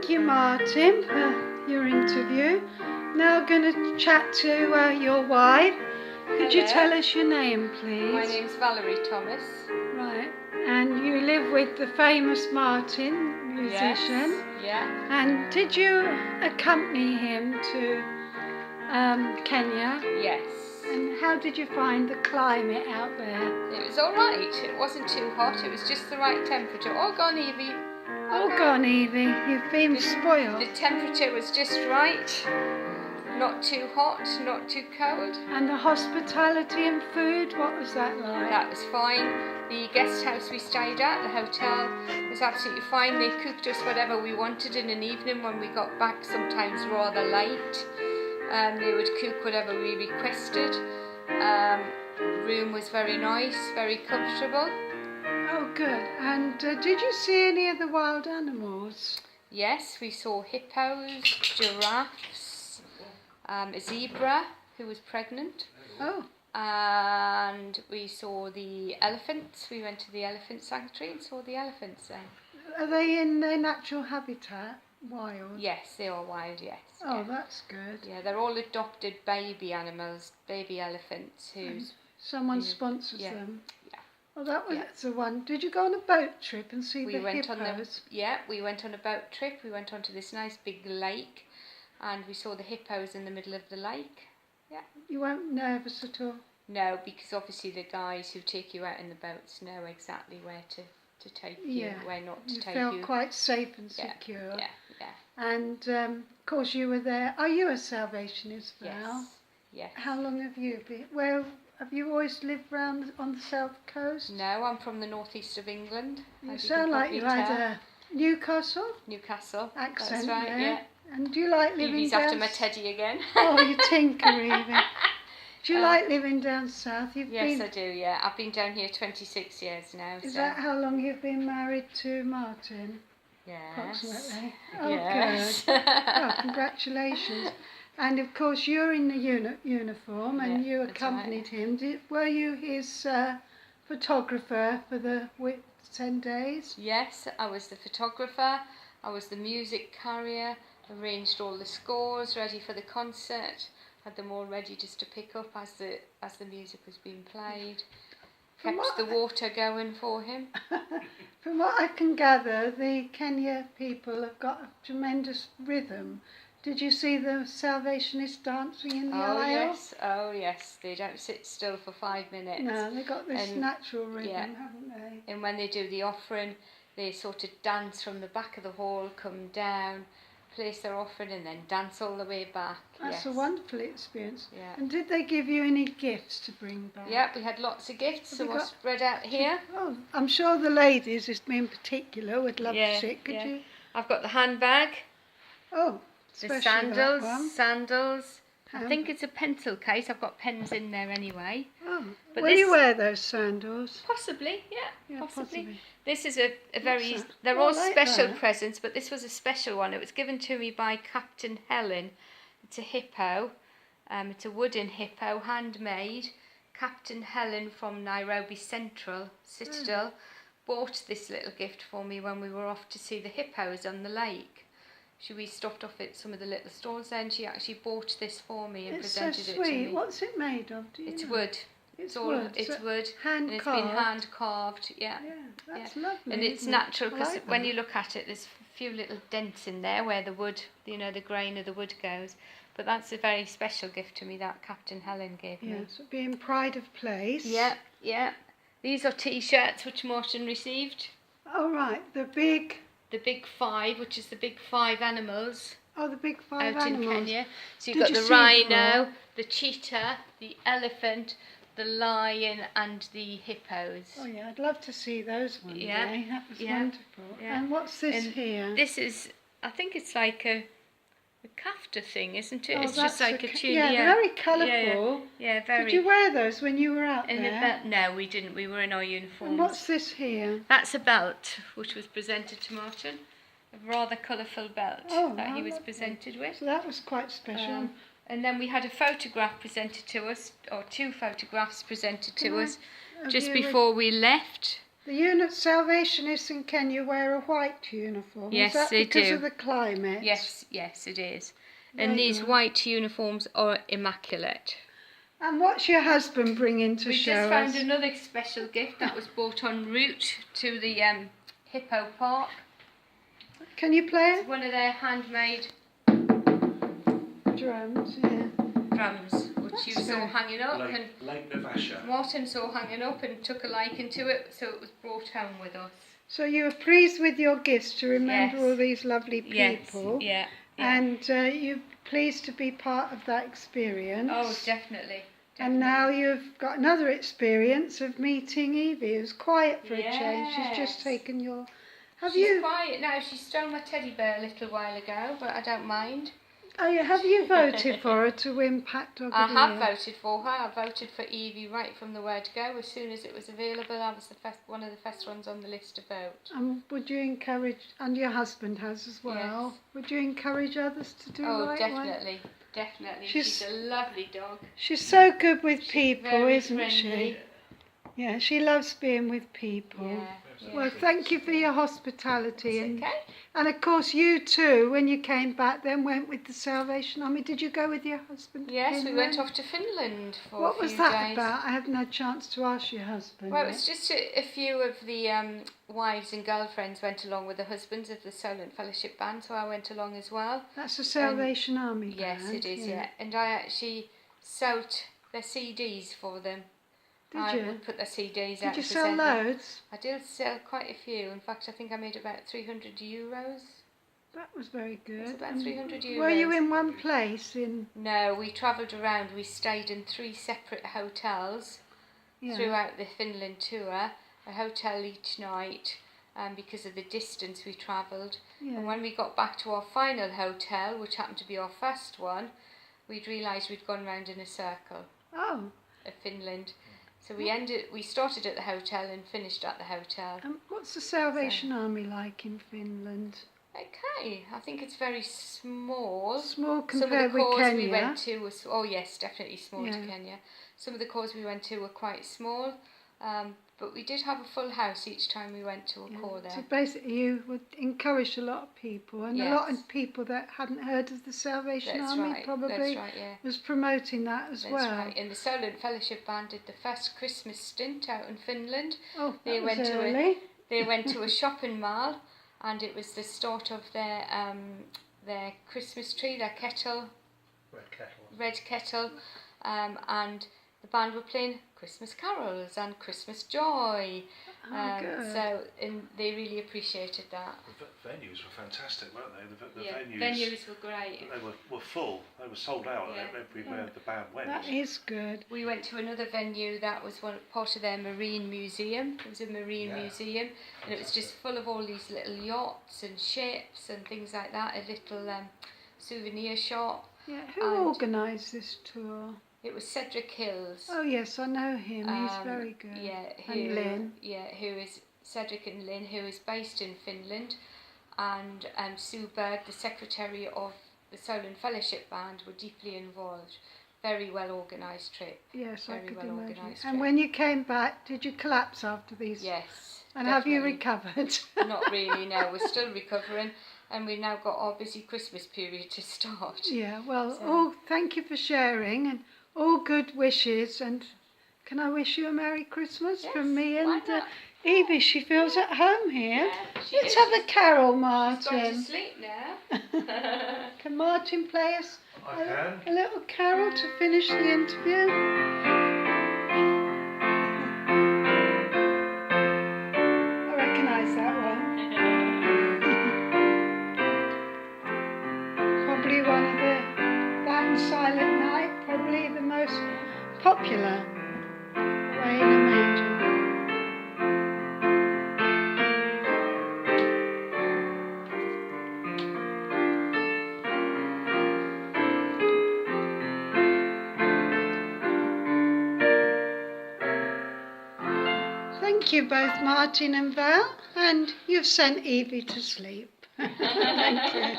Thank you, Martin, for your interview. Now going to chat to your wife. Could you tell us your name, please? My name's Val Thomas. Right. And you live with the famous Martin, musician. Yes. Yeah. And did you accompany him to Kenya? Yes. And how did you find the climate out there? It was all right. It wasn't too hot. It was just the right temperature. All gone, Evie. Oh, gone, Evie. You've been spoiled. The temperature was just right. Not too hot, not too cold. And the hospitality and food, what was that like? That was fine. The guest house we stayed at, the hotel, was absolutely fine. They cooked us whatever we wanted in an evening when we got back, sometimes rather late. They would cook whatever we requested. Room was very nice, very comfortable. Oh, good. And did you see any of the wild animals? Yes, we saw hippos, giraffes, a zebra who was pregnant. Oh. And we saw the elephants. We went to the elephant sanctuary and saw the elephants then. Are they in their natural habitat, wild? Yes, they are wild, yes. Oh, yeah. that's good. Yeah, they're all adopted baby animals, baby elephants who's... Someone sponsors them? Yeah. Oh, that's the one. Did you go on a boat trip and see the went hippos? We went on a boat trip. We went onto this nice big lake and we saw the hippos in the middle of the lake. Yeah. You weren't nervous at all? No, because obviously the guys who take you out in the boats know exactly where to take you, where not to take you. You felt quite safe and secure. Yeah. And of course you were there. Are you a Salvationist, Val? Yes. How long have you been? Well, have you always lived round on the south coast? No, I'm from the northeast of England. You sound like you had a Newcastle That's accent. right, yeah. And do you like living Evie's down... after my teddy again. Oh, you tinker, Evie. Do you like living down south? Yes, I do, yeah. I've been down here 26 years now. Is that how long you've been married to Martin? Yes. Approximately. Oh, yes. good. Well, congratulations. And of course, you're in the uniform, and you accompanied him. Were you his photographer for the 10 days? Yes, I was the photographer. I was the music carrier. Arranged all the scores ready for the concert. Had them all ready just to pick up as the music was being played. Kept the water going for him. From what I can gather, the Kenya people have got a tremendous rhythm. Did you see the Salvationists dancing in the aisle? Oh yes, they don't sit still for 5 minutes. No, they've got this natural rhythm, haven't they? And when they do the offering, they sort of dance from the back of the hall, come down, place their offering and then dance all the way back. That's a wonderful experience. Yeah. And did they give you any gifts to bring back? Yeah, we had lots of gifts, so we're spread out here. Oh, I'm sure the ladies, in particular, would love to see it. Could you? I've got the handbag. Oh, the sandals. I think it's a pencil case. I've got pens in there anyway. Oh, will you wear those sandals? Possibly, yeah, possibly. This is a very... They're all all special presents, but this was a special one. It was given to me by Captain Helen. It's a hippo. It's a wooden hippo, handmade. Captain Helen from Nairobi Citadel bought this little gift for me when we were off to see the hippos on the lake. We stopped off at some of the little stores there, and she actually bought this for me and presented it to me. What's it made of? It's wood. It's wood. Hand and it's carved. been hand carved. Yeah, that's lovely. And it's natural because when you look at it, there's a few little dents in there where the wood, the grain of the wood goes. But that's a very special gift to me that Captain Helen gave me. Yes, being pride of place. Yeah. These are T-shirts which Martin received. Oh right, the big 5, which is the big 5 animals. Oh, the big 5 out animals. in Kenya. So you've got the rhino, the cheetah, the elephant, the lion, and the hippos. Oh yeah, I'd love to see those ones. Yeah, that was wonderful. Yeah. And what's this here? This is, I think it's like a kafta thing, isn't it? Oh, it's just like a tunic. Yeah, very colourful. Yeah, very. Did you wear those when you were out there? No, we didn't. We were in our uniforms. And what's this here? That's a belt, which was presented to Martin. A rather colourful belt that he was presented with. So that was quite special. And then we had a photograph presented to us, or 2 photographs presented to us, just before we left. The Salvationists in Kenya wear a white uniform. Yes, is that they because do. of the climate? Yes, it is. Very And these good. white uniforms are immaculate. And what's your husband bringing to We show just found us? another special gift that was bought en route to the Hippo Park. Can you play It's it? one of their handmade Drums, yeah. drums, which you That's saw very- hanging up, Lake and Navasha. Martin saw hanging up and took a liking to it, so it was brought home with us. So you were pleased with your gifts to remember Yes. all these lovely people. Yes, yeah. And you're pleased to be part of that experience. Oh, definitely. And now you've got another experience of meeting Evie, who's quiet for a change. She's just Yes. taken your... She's quiet now. She stole my teddy bear a little while ago, but I don't mind. Oh, yeah. Have you voted for her to win Pack Dog I of the have Year? voted for her. I voted for Evie right from the word go. As soon as it was available, I was one of the first ones on the list to vote. Would you encourage, and your husband has as well, Yes. would you encourage others to do Oh, likewise? definitely. She's- She's a lovely dog. She's so good with She's people, very isn't friendly. she? Yeah, she loves being with people. Yeah. Well, thank you for your hospitality. It's okay. And of course, you too, when you came back, then went with the Salvation Army. Did you go with your husband? to Yes, we went Finland? off to Finland for What a few was that days. about? I haven't had a chance to ask your husband. Well, it yet. was just a few of the wives and girlfriends went along with the husbands of the Solent Fellowship Band, so I went along as well. That's the Salvation Army Yes, band, it is, yeah. And I actually sold their CDs for them. Did I you? would put their CDs out. Did you to sell send them. loads? I did sell quite a few. In fact, I think I made about €300. That was very good. It's about And 300 euros. Were you in one place No, we travelled around. We stayed in 3 separate hotels Yeah. throughout the Finland tour. A hotel each night, because of the distance we travelled. Yeah. And when we got back to our final hotel, which happened to be our first one, we'd realised we'd gone round in a circle Oh, of Finland. So we started at the hotel and finished at the hotel. what's the Salvation Army like in Finland? Okay, I think it's very small. Small Some of compared the with corps Kenya. we went to was, oh yes, definitely small to Yeah. Kenya. Some of the corps we went to were quite small, but we did have a full house each time we went to a corps So there. basically you would encourage a lot of people, and a lot Yes. of people that hadn't heard of the Salvation That's Army right, probably that's right, yeah. was promoting that as That's well. right. And the Solent Fellowship Band did the first Christmas stint out in Finland. Oh, They that was went to early. They went to a shopping mall, and it was the start of their Christmas tree, their kettle, red kettle, and the band were playing Christmas carols and Christmas joy. Oh, good. And they really appreciated that. The venues were fantastic, weren't they? The venues were great. They were full. They were sold out everywhere the band went. That is good. We went to another venue that was part of their marine museum. It was a marine museum, and it was just full of all these little yachts and ships and things like that. A little souvenir shop. Yeah, who And- organised this tour? It was Cedric Hills. Oh yes, I know him. He's very good. Yeah, And Lynn. Yeah, who is Cedric and Lynn, who is based in Finland, and Sue Bird, the secretary of the Solent Fellowship Band, were deeply involved. Very well organised trip. Yes, I Very could well imagine. organised And trip. when you came back, did you collapse after these? Yes. And have you definitely. recovered? Not really. No, we're still recovering, and we've now got our busy Christmas period to start. Yeah, well, So- thank you for sharing, and all good wishes. And can I wish you a Merry Christmas Yes, from me why and not? Evie? She feels at home here. Yeah, she Let's is. have a carol, She's gone to Martin. sleep now. Can Martin play us I can. a little carol to finish the interview? I recognise that one. Probably one of that and Silent Night, probably the most popular. Away in a Manger. Thank you both, Martin and Val, and you've sent Evie to sleep. Thank you.